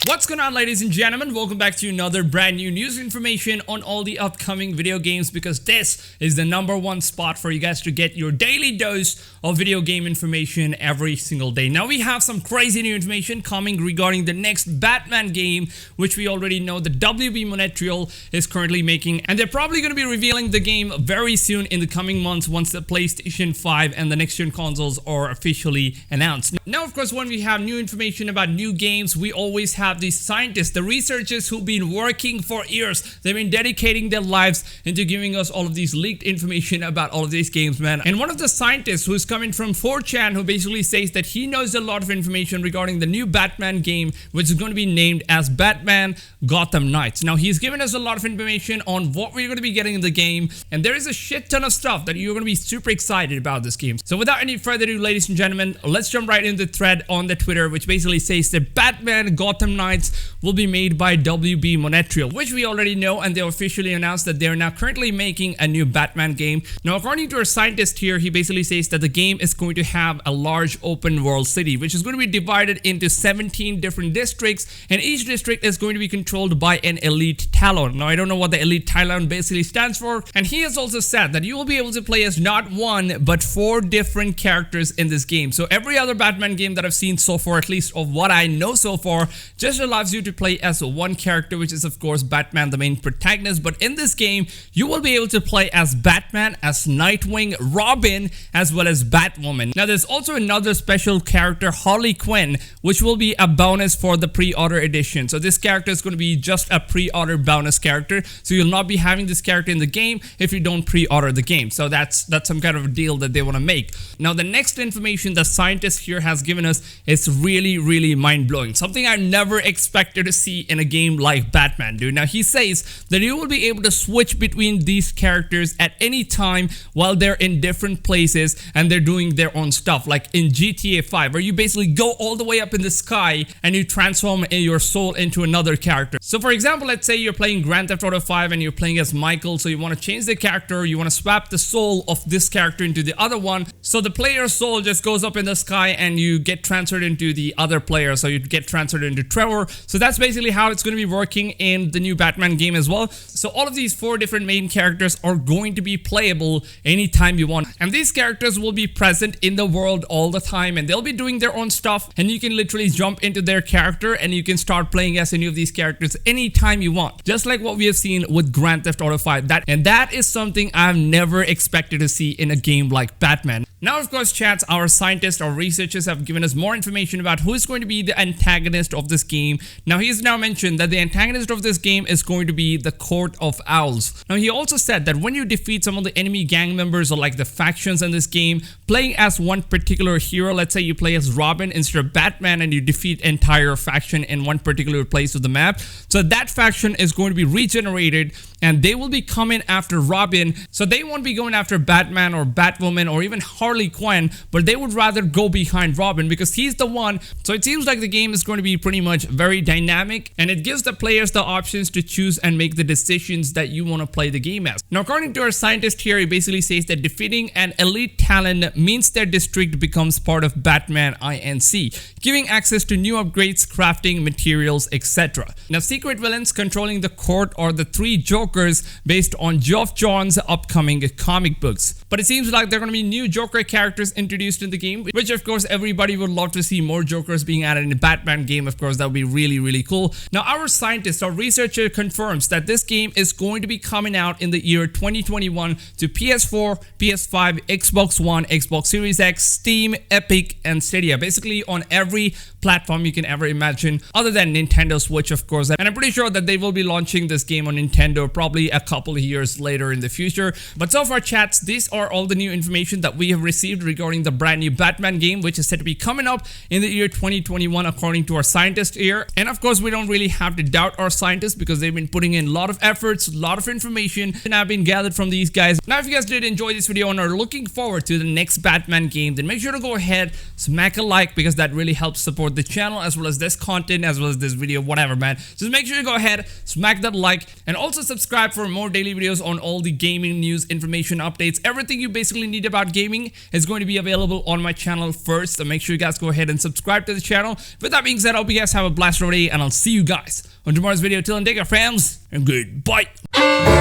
What's going on, ladies and gentlemen? Welcome back to another brand new news information on all the upcoming video games, because this is the #1 spot for you guys to get your daily dose of video game information every single day. Now we have some crazy new information coming regarding the next Batman game, which we already know the WB Montreal is currently making, and they're probably going to be revealing the game very soon in the coming months once the PlayStation 5 and the next gen consoles are officially announced. Now, of course, when we have new information about new games, we always have these scientists, the researchers who've been working for years. They've been dedicating their lives into giving us all of these leaked information about all of these games, man. And one of the scientists who's coming from 4chan, who basically says that he knows a lot of information regarding the new Batman game, which is going to be named as Batman Gotham Knights. Now, he's given us a lot of information on what we're going to be getting in the game, and there is a shit ton of stuff that you're going to be super excited about this game. So without any further ado, ladies and gentlemen, let's jump right into the thread on the Twitter, which basically says that Batman Gotham Knights will be made by WB Montreal, which we already know, and they officially announced that they're now currently making a new Batman game. Now, according to our scientist here, he basically says that the game is going to have a large open world city, which is going to be divided into 17 different districts, and each district is going to be controlled by an elite talon. Now, I don't know what the elite talon basically stands for, and he has also said that you will be able to play as not one, but 4 different characters in this game. So every other Batman game that I've seen so far, at least of what I know so far, just allows you to play as one character, which is of course Batman, the main protagonist. But in this game, you will be able to play as Batman, as Nightwing, Robin, as well as Batwoman. Now, there's also another special character, Harley Quinn, which will be a bonus for the pre-order edition. So this character is going to be just a pre-order bonus character, so you'll not be having this character in the game if you don't pre-order the game. So that's some kind of a deal that they want to make. Now, the next information the scientist here has given us is really mind-blowing, something I never expected to see in a game like Batman, dude. Now, he says that you will be able to switch between these characters at any time while they're in different places and they're doing their own stuff, like in GTA 5, where you basically go all the way up in the sky and you transform your soul into another character. So for example, let's say you're playing Grand Theft Auto 5 and you're playing as Michael, so you want to change the character, you want to swap the soul of this character into the other one, so the player's soul just goes up in the sky and you get transferred into the other player, so you get transferred into Trevor. So that's basically how it's going to be working in the new Batman game as well. So all of these 4 different main characters are going to be playable anytime you want, and these characters will be present in the world all the time, and they'll be doing their own stuff, and you can literally jump into their character and you can start playing as any of these characters anytime you want, just like what we have seen with Grand Theft Auto 5. That is something I've never expected to see in a game like Batman. Now, of course, chats, our scientists, our researchers have given us more information about who is going to be the antagonist of this game. Now, he's now mentioned that the antagonist of this game is going to be the Court of Owls. Now, he also said that when you defeat some of the enemy gang members or like the factions in this game, playing as one particular hero, let's say you play as Robin instead of Batman and you defeat entire faction in one particular place of the map, so that faction is going to be regenerated and they will be coming after Robin. So they won't be going after Batman or Batwoman or even Harley Quinn, but they would rather go behind Robin because he's the one. So it seems like the game is going to be pretty much very dynamic, and it gives the players the options to choose and make the decisions that you want to play the game as. Now, according to our scientist here, he basically says that defeating an elite talon means their district becomes part of Batman INC, giving access to new upgrades, crafting, materials, etc. Now, secret villains controlling the court are the 3 Jokers based on Geoff Johns' upcoming comic books. But it seems like there are going to be new Joker characters introduced in the game, which of course everybody would love to see more Jokers being added in the Batman game. Of course, that would be really cool. Now, our scientist, our researcher, confirms that this game is going to be coming out in the year 2021 to PS4, PS5, Xbox One, Xbox Series X, Steam, Epic, and Stadia. Basically on every platform you can ever imagine, other than Nintendo Switch, of course. And I'm pretty sure that they will be launching this game on Nintendo probably a couple of years later in the future. But so far, chats, these are all the new information that we have received regarding the brand new Batman game, which is set to be coming up in the year 2021 according to our scientist here. And of course, we don't really have to doubt our scientists because they've been putting in a lot of efforts, a lot of information and have been gathered from these guys. Now, if you guys did enjoy this video and are looking forward to the next Batman game, then make sure to go ahead, smack a like, because that really helps support the channel as well as this content, as well as this video, whatever, man. Just make sure to go ahead, smack that like, and also subscribe for more daily videos on all the gaming news, information, updates, everything you basically need about gaming. is going to be available on my channel first, so make sure you guys go ahead and subscribe to the channel. With that being said, I hope you guys have a blast day, and I'll see you guys on tomorrow's video. Till then, take care, fams, and goodbye.